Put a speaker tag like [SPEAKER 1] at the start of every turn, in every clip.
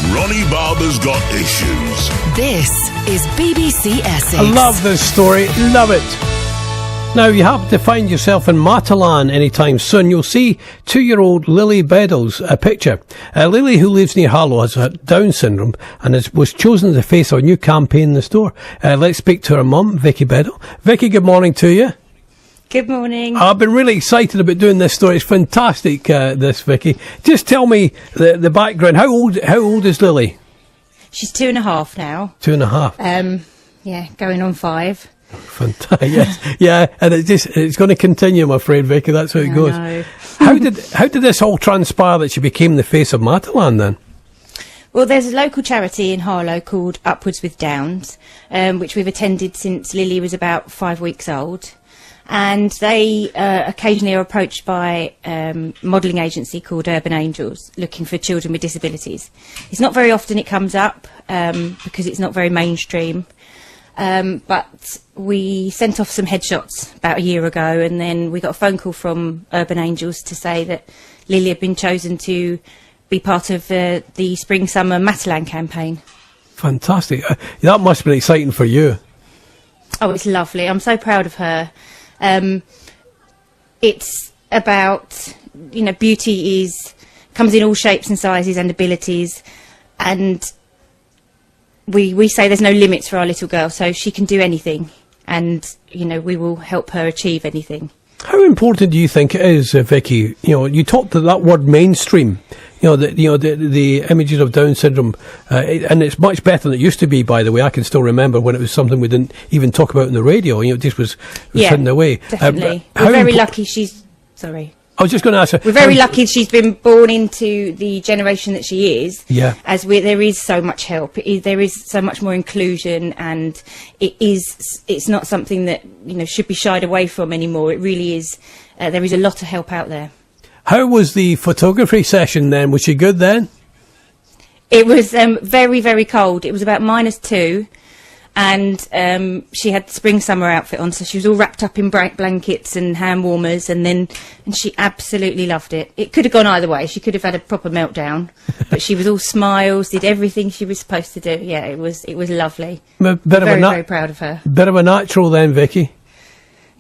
[SPEAKER 1] Ronnie Barber's got issues.
[SPEAKER 2] This is BBC Essex.
[SPEAKER 3] I love this story. Love it. Now, you happen to find yourself in Matalan anytime soon, you'll see 2-year-old Lily Beddle's picture. Lily, who lives near Harlow, has Down syndrome and was chosen as the face of a new campaign in the store. Let's speak to her mum, Vicky Beddle. Vicky, good morning to you.
[SPEAKER 4] Good morning.
[SPEAKER 3] I've been really excited about doing this story. It's fantastic, this, Vicky. Just tell me the background. How old is Lily?
[SPEAKER 4] She's 2.5 now.
[SPEAKER 3] 2.5.
[SPEAKER 4] Yeah, going on 5.
[SPEAKER 3] Fantastic. Yes. Yeah, and it's going to continue, I'm afraid, Vicky. That's how it goes.
[SPEAKER 4] No.
[SPEAKER 3] How did this all transpire that she became the face of Matalan then?
[SPEAKER 4] Well, there's a local charity in Harlow called Upwards with Downs, which we've attended since Lily was about 5 weeks old. And they occasionally are approached by a modelling agency called Urban Angels, looking for children with disabilities. It's not very often it comes up because it's not very mainstream. But we sent off some headshots about a year ago, and then we got a phone call from Urban Angels to say that Lily had been chosen to be part of the Spring-Summer Matalan campaign.
[SPEAKER 3] Fantastic. That must have been exciting for you.
[SPEAKER 4] Oh, it's lovely. I'm so proud of her. It's about, beauty comes in all shapes and sizes and abilities, and we say there's no limits for our little girl, so she can do anything, and we will help her achieve anything.
[SPEAKER 3] How important do you think it is, Vicky? You talked to that word mainstream. The images of Down syndrome, and it's much better than it used to be. By the way, I can still remember when it was something we didn't even talk about on the radio. It just was hidden away.
[SPEAKER 4] Definitely. We're very lucky. Sorry.
[SPEAKER 3] I was just going to ask her.
[SPEAKER 4] We're very lucky she's been born into the generation that she is.
[SPEAKER 3] Yeah.
[SPEAKER 4] There is so much help. There is so much more inclusion, and it's not something that should be shied away from anymore. It really is. There is a lot of help out there.
[SPEAKER 3] How was the photography session then? Was she good then?
[SPEAKER 4] It was very, very cold. It was about -2, and she had the spring-summer outfit on, so she was all wrapped up in bright blankets and hand warmers, and she absolutely loved it. It could have gone either way. She could have had a proper meltdown, but she was all smiles, did everything she was supposed to do. Yeah, it was lovely. Very proud of her.
[SPEAKER 3] Bit of a natural then, Vicky.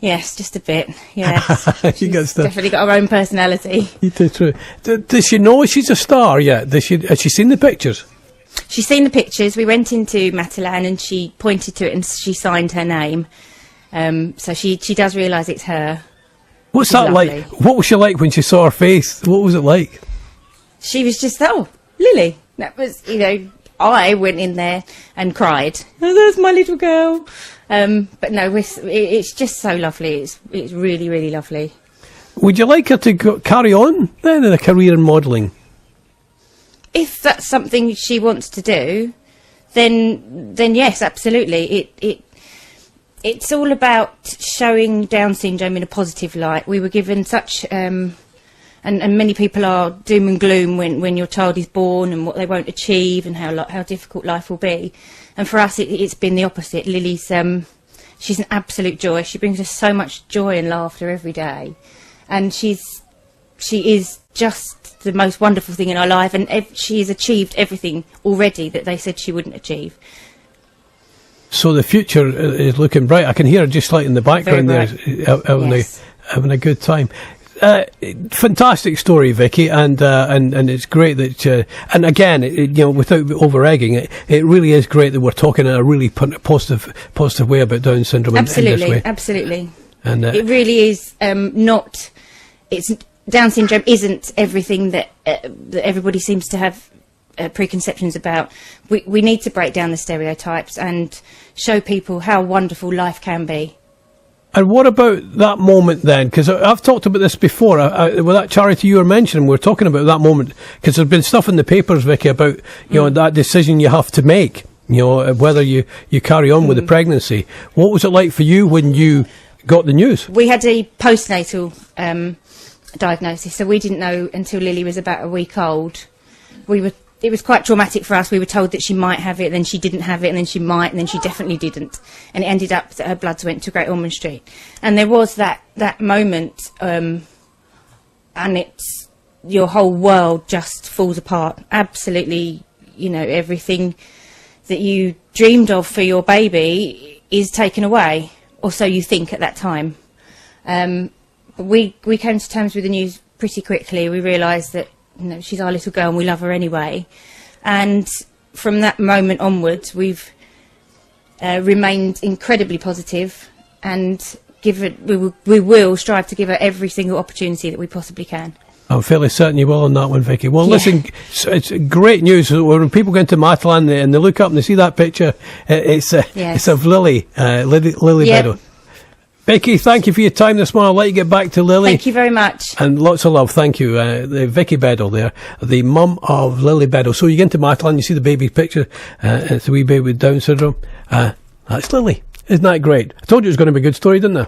[SPEAKER 4] Yes, just a bit. Yes,
[SPEAKER 3] she's
[SPEAKER 4] definitely got her own personality.
[SPEAKER 3] You do, true. Does she know she's a star yet? Has she seen the pictures?
[SPEAKER 4] She's seen the pictures. We went into Matalan and she pointed to it and she signed her name. So she does realise it's her.
[SPEAKER 3] What's that
[SPEAKER 4] lovely.
[SPEAKER 3] like? What was she like when she saw her face? What was it like?
[SPEAKER 4] She was just, Lily. That was, I went in there and cried. Oh, there's my little girl. But no, it's just so lovely. It's really, really lovely.
[SPEAKER 3] Would you like her to carry on then in a career in modelling?
[SPEAKER 4] If that's something she wants to do, then yes, absolutely. It's all about showing Down syndrome in a positive light. We were given such, and many people are doom and gloom when your child is born and what they won't achieve and how difficult life will be. And for us, it's been the opposite. Lily's, she's an absolute joy. She brings us so much joy and laughter every day, and she is just the most wonderful thing in our life. And she has achieved everything already that they said she wouldn't achieve.
[SPEAKER 3] So the future is looking bright. I can hear her just like in the background there, having a good time. Fantastic story, Vicky, and it's great that and again, without over-egging it, it really is great that we're talking in a really positive way about Down syndrome.
[SPEAKER 4] Absolutely,
[SPEAKER 3] in this way.
[SPEAKER 4] Absolutely.
[SPEAKER 3] And
[SPEAKER 4] it really is not. It's Down syndrome isn't everything that everybody seems to have preconceptions about. We need to break down the stereotypes and show people how wonderful life can be.
[SPEAKER 3] And what about that moment then? Because I've talked about this before. With that charity you were mentioning, we were talking about that moment. Because there's been stuff in the papers, Vicky, about that decision you have to make. Whether you carry on with the pregnancy. What was it like for you when you got the news?
[SPEAKER 4] We had a postnatal diagnosis, so we didn't know until Lily was about a week old. It was quite traumatic for us. We were told that she might have it, then she didn't have it, and then she might, and then she definitely didn't. And it ended up that her bloods went to Great Ormond Street. And there was that moment, and your whole world just falls apart. Absolutely, you know, everything that you dreamed of for your baby is taken away, or so you think at that time. We came to terms with the news pretty quickly. We realised that, you know, she's our little girl and we love her anyway. And from that moment onwards, we've remained incredibly positive, and we will strive to give her every single opportunity that we possibly can.
[SPEAKER 3] I'm fairly certain you will on that one, Vicky. Well, listen, it's great news. When people go into Matalan and they look up and they see that picture, it's of Lily Beddoe. Vicky, thank you for your time this morning. I'll let you get back to Lily.
[SPEAKER 4] Thank you very much.
[SPEAKER 3] And lots of love. Thank you. The Vicky Beddoe there, the mum of Lily Beddoe. So you get into Matalan, you see the baby picture. It's a wee baby with Down syndrome. That's Lily. Isn't that great? I told you it was going to be a good story, didn't I?